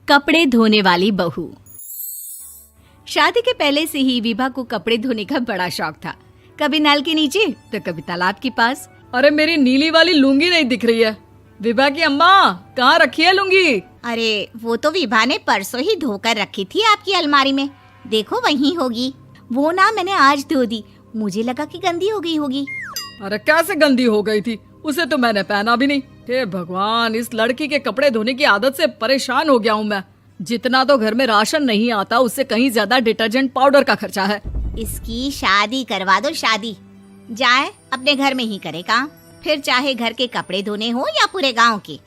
कपड़े धोने वाली बहू। शादी के पहले से ही विभा को कपड़े धोने का बड़ा शौक था। कभी नल के नीचे तो कभी तालाब के पास। अरे मेरी नीली वाली लुंगी नहीं दिख रही है। विभा की अम्मा, कहाँ रखी है लुंगी? अरे वो तो विभा ने परसों ही धोकर रखी थी आपकी अलमारी में, देखो वहीं होगी। वो ना मैंने आज धो दी, मुझे लगा कि गंदी हो गई होगी। अरे कैसे गंदी हो गई थी? उसे तो मैंने पहना भी नहीं। हे भगवान, इस लड़की के कपड़े धोने की आदत से परेशान हो गया हूँ मैं। जितना तो घर में राशन नहीं आता, उससे कहीं ज्यादा डिटर्जेंट पाउडर का खर्चा है। इसकी शादी करवा दो, शादी। जाए अपने घर में ही करे काम, फिर चाहे घर के कपड़े धोने हो या पूरे गांव के।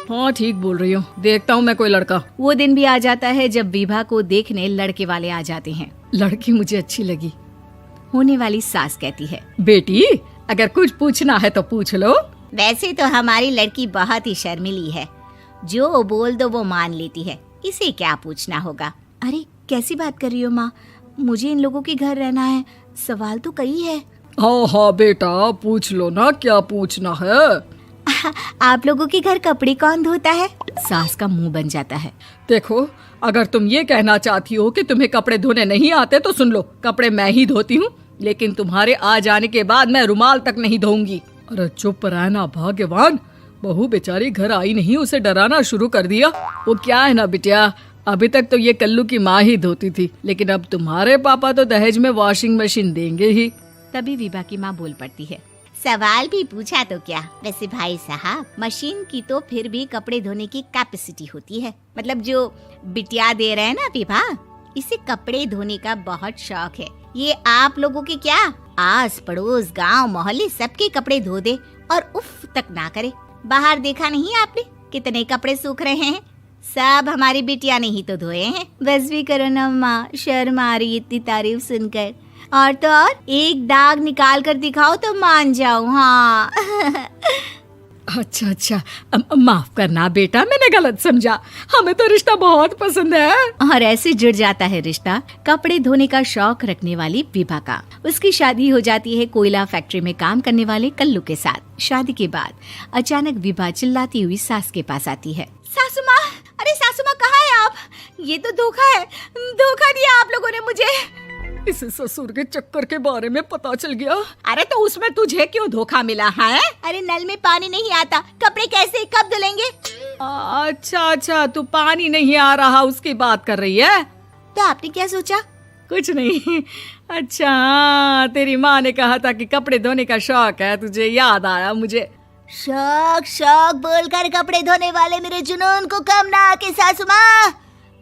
हाँ ठीक बोल रही हो, देखता हूँ मैं कोई लड़का। वो दिन भी आ जाता है जब विभा को देखने लड़के वाले आ जाते हैं। लड़की मुझे अच्छी लगी। होने वाली सास कहती है, बेटी अगर कुछ पूछना है तो पूछ लो। वैसे तो हमारी लड़की बहुत ही शर्मीली है, जो बोल दो वो मान लेती है, इसे क्या पूछना होगा। अरे कैसी बात कर रही हो माँ, मुझे इन लोगों के घर रहना है, सवाल तो कई है। हाँ हाँ बेटा, पूछ लो ना, क्या पूछना है। आप लोगों के घर कपड़े कौन धोता है? सास का मुंह बन जाता है। देखो, अगर तुम ये कहना चाहती हो कि तुम्हें कपड़े धोने नहीं आते तो सुन लो, कपड़े मैं ही धोती हूँ, लेकिन तुम्हारे आ जाने के बाद मैं रुमाल तक नहीं धोऊंगी। अरे चुप रहना भाग्यवान, बहू बेचारी घर आई नहीं, उसे डराना शुरू कर दिया। वो क्या है ना बिटिया, अभी तक तो ये कल्लू की माँ ही धोती थी, लेकिन अब तुम्हारे पापा तो दहेज में वॉशिंग मशीन देंगे ही। तभी विभा की माँ बोल पड़ती है, सवाल भी पूछा तो क्या। वैसे भाई साहब, मशीन की तो फिर भी कपड़े धोने की कैपेसिटी होती है। मतलब जो बिटिया दे रहे हैं ना विभा, इसे कपड़े धोने का बहुत शौक है। ये आप लोगों के क्या, आस पड़ोस गांव मोहल्ले सबके कपड़े धो दे और उफ तक ना करे। बाहर देखा नहीं आपने कितने कपड़े सूख रहे हैं? सब हमारी बिटिया ने ही तो धोए हैं। बस भी करो ना माँ, शर्म आ रही इतनी तारीफ सुनकर। और तो और एक दाग निकाल कर दिखाओ तो मान जाओ। हाँ अच्छा, माफ करना बेटा, मैंने गलत समझा। हमें तो रिश्ता बहुत पसंद है। और ऐसे जुड़ जाता है रिश्ता कपड़े धोने का शौक रखने वाली विभा का। उसकी शादी हो जाती है कोयला फैक्ट्री में काम करने वाले कल्लू के साथ। शादी के बाद अचानक विभा चिल्लाती हुई सास के पास आती है। सासू माँ, अरे सासू माँ कहाँ है आप? ये तो धोखा है, धोखा दिया आप लोगों ने मुझे। इसे ससुर के चक्कर के बारे में पता चल गया। अरे तो उसमें तुझे क्यों धोखा मिला है? अरे नल में पानी नहीं आता, कपड़े कैसे कब धुलेंगे? अच्छा, तू पानी नहीं आ रहा उसकी बात कर रही है। तो आपने क्या सोचा? कुछ नहीं। अच्छा, तेरी माँ ने कहा था कि कपड़े धोने का शौक है तुझे, याद आया मुझे। शौक बोलकर कपड़े धोने वाले मेरे जुनून को कम ना आके सासू माँ,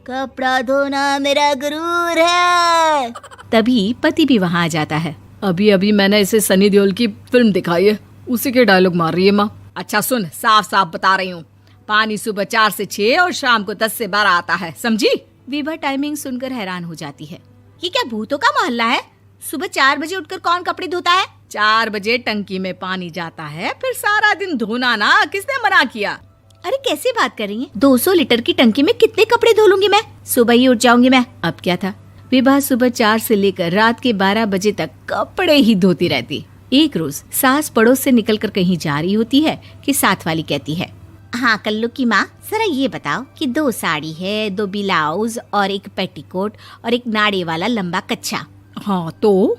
कपड़ा धोना मेरा गुरूर है। तभी पति भी वहाँ आ जाता है। अभी मैंने इसे सनी देओल की फिल्म दिखाई है, उसी के डायलॉग मार रही है माँ। अच्छा सुन, साफ साफ बता रही हूँ, पानी सुबह 4 से 6 और शाम को 10 से 12 आता है, समझी? विभा टाइमिंग सुनकर हैरान हो जाती है। ये क्या भूतों का मोहल्ला है? सुबह 4 बजे उठकर कौन कपड़े धोता है? 4 बजे टंकी में पानी जाता है, फिर सारा दिन धोना ना, किसने मना किया? अरे कैसी बात कर रही हैं? 200 लीटर की टंकी में कितने कपड़े धो लूंगी मैं? सुबह ही उठ जाऊंगी मैं। अब क्या था, विभा सुबह 4 से लेकर रात के 12 बजे तक कपड़े ही धोती रहती। एक रोज सास पड़ोस से निकलकर कहीं जा रही होती है कि साथ वाली कहती है, हाँ कल्लू की माँ, जरा ये बताओ कि 2 साड़ी है, 2 ब्लाउज और एक पेटीकोट और एक नाड़े वाला लंबा कच्छा। हाँ तो?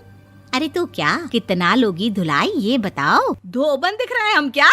अरे तो क्या, कितना लोगी धुलाई ये बताओ। धोबन दिख रहे हैं हम क्या?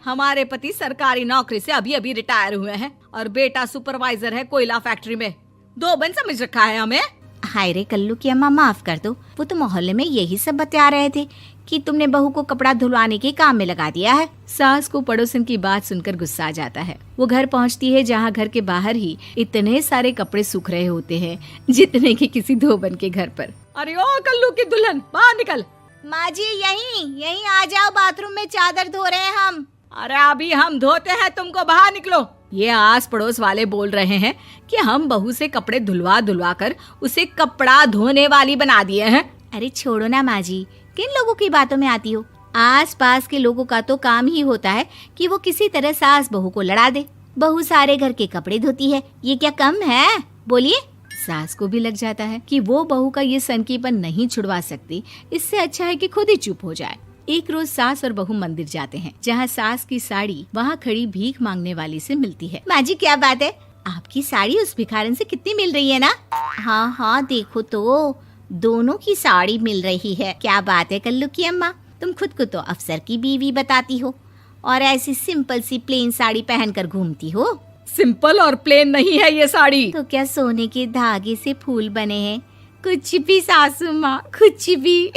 हमारे पति सरकारी नौकरी से अभी रिटायर हुए हैं और बेटा सुपरवाइजर है कोयला फैक्ट्री में। धोबन समझ रखा है हमें? हाय रे कल्लू की अम्मा, माफ कर दो, वो तो मोहल्ले में यही सब बता रहे थे कि तुमने बहू को कपड़ा धुलवाने के काम में लगा दिया है। सास को पड़ोसन की बात सुनकर गुस्सा आ जाता है। वो घर पहुंचती है जहां घर के बाहर ही इतने सारे कपड़े सूख रहे होते हैं जितने कि किसी धोबन के घर पर। अरे ओ कल्लू की दुल्हन, बाहर निकल। माँ जी यहीं आ जाओ, बाथरूम में चादर धो रहे हैं हम। अरे अभी हम धोते हैं, तुमको बाहर निकलो। ये आस पड़ोस वाले बोल रहे हैं कि हम बहू से कपड़े धुलवा कर उसे कपड़ा धोने वाली बना दिए हैं। अरे छोड़ो ना माँ जी, किन लोगों की बातों में आती हो? आस पास के लोगों का तो काम ही होता है कि वो किसी तरह सास बहू को लड़ा दे। बहू सारे घर के कपड़े धोती है, ये क्या कम है? बोलिए। सास को भी लग जाता है कि वो बहू का ये सनकीपन नहीं छुड़वा सकती, इससे अच्छा है कि खुद ही चुप हो जाए। एक रोज सास और बहू मंदिर जाते हैं, जहाँ सास की साड़ी वहाँ खड़ी भीख मांगने वाली से मिलती है। माँ जी क्या बात है, आपकी साड़ी उस भिखारन से कितनी मिल रही है ना? हाँ हाँ देखो तो, दोनों की साड़ी मिल रही है। क्या बात है कल्लू की अम्मा, तुम खुद को तो अफसर की बीवी बताती हो और ऐसी सिंपल सी प्लेन साड़ी पहनकर घूमती हो। सिंपल और प्लेन नहीं है ये साड़ी। तो क्या सोने के धागे से फूल बने हैं? कुछ भी सासू माँ, कुछ भी।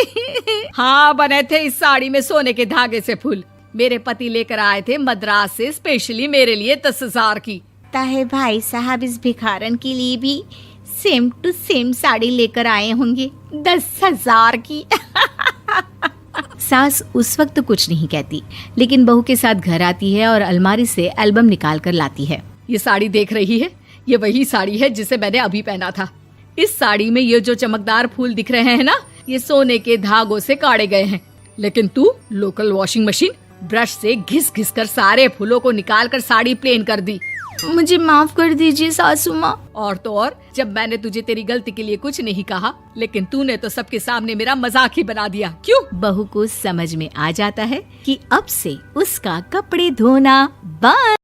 हाँ बने थे इस साड़ी में सोने के धागे से फूल। मेरे पति लेकर आए थे मद्रास से स्पेशली मेरे लिए 10,000 की। ताहे भाई साहब इस भिखारन के लिए भी सेम टू सेम साड़ी लेकर आए होंगे 10,000 की। सास उस वक्त तो कुछ नहीं कहती, लेकिन बहू के साथ घर आती है और अलमारी से एल्बम निकाल कर लाती है। ये साड़ी देख रही है, ये वही साड़ी है जिसे मैंने अभी पहना था। इस साड़ी में ये जो चमकदार फूल दिख रहे हैं ना, ये सोने के धागों से काढ़े गए हैं। लेकिन तू लोकल वॉशिंग मशीन ब्रश से घिस घिस कर सारे फूलों को निकाल कर साड़ी प्लेन कर दी। मुझे माफ कर दीजिए सासू माँ। और तो और, जब मैंने तुझे तेरी गलती के लिए कुछ नहीं कहा, लेकिन तूने तो सबके सामने मेरा मजाक ही बना दिया। क्यों? बहू को समझ में आ जाता है कि अब से उसका कपड़े धोना बंद।